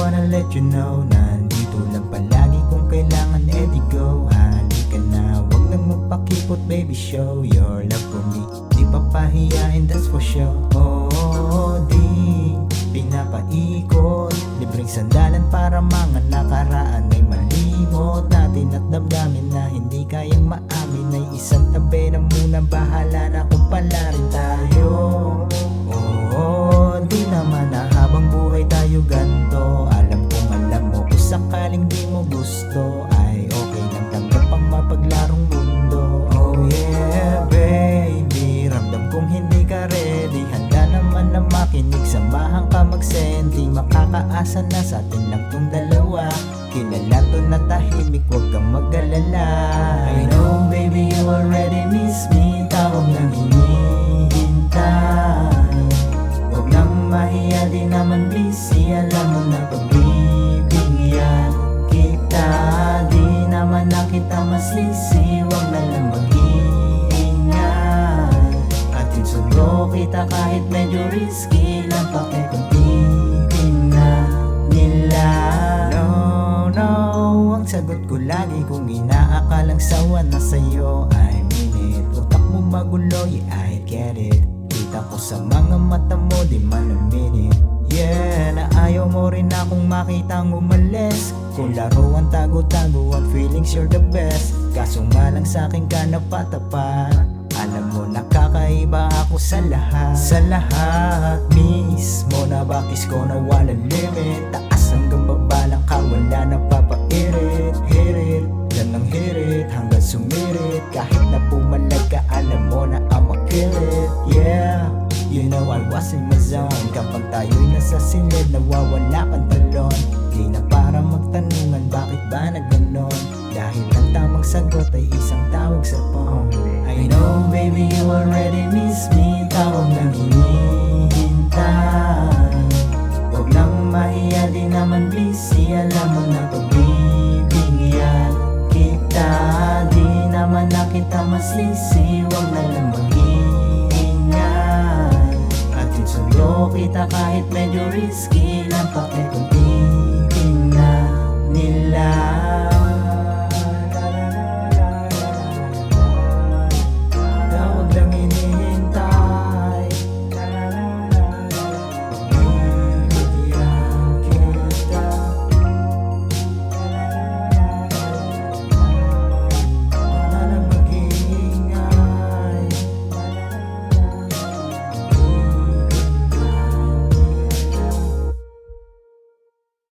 wanna let you know, nandito lang palagi kung kailangan, edi go. Halika na, wag nang magpakipot, baby, show your love for me. Di papahiyain, that's for sure. Oh, di pinapaikot, libreng sandalan para mga nakaraan ay malimot natin at damdamin na hindi kayang maamin ay isang tabi na muna, bahala na kung pala rin tayo. Oo, di naman na habang buhay tayo ganto. Alam kong alam mo, kung sakaling di mo gusto ay okay lang, tanggap ang mapaglarong mundo. Oh yeah, baby, ramdam kong hindi ka ready. Handa naman na makinig, samahan ka magsenti. Makakaasa na sa atin lang tong dalawa. Kilala to na tahimik, huwag kang mag-alala. I know baby you already miss me, tawag lang hinihintay. Huwag nang mahiya, di naman busy, alam mo na pagbibigyan kita. Di naman na kita masisi, huwag na lang mag-iingay. Atin sundo kita kahit medyo risky lang, kung titignan nila. No, ang sagot ko lagi kung inaakalang sawa na sa'yo. I mean it, utak mo magulo, yeah I get it. Kita ko sa mga mata mo, di man a minute. Yeah, na ayaw mo rin akong makitang umalis. Kung laro ang tago-tago ang feelings, you're the best. Kaso nga lang sa'kin ka napatapat. Alam mo nakakaiba ako sa lahat. Sa lahat mismo na bakis ko na walang limit. Taas hanggang baba lang ka, wala na papairit. Hirit, yan ang hirit hanggang sumirit. Kahit na pumalag ka, alam mo na I'ma kill it. Yeah, you know I was in my zone. Kapag tayo'y nasa silid, nawawala pantalon. Di na para magtanungan, bakit ba na ganon? Dahil ang tamang sagot ay isang tawag sa phone. I know baby you already miss me, tawag lang hinihintay. Huwag nang mahiya, di naman busy, alam mo na pagbibigyan kita. Di naman na kita masisi, huwag na lang mag-iingay. Atin sundo kita kahit medyo risky lang, kung titignan nila.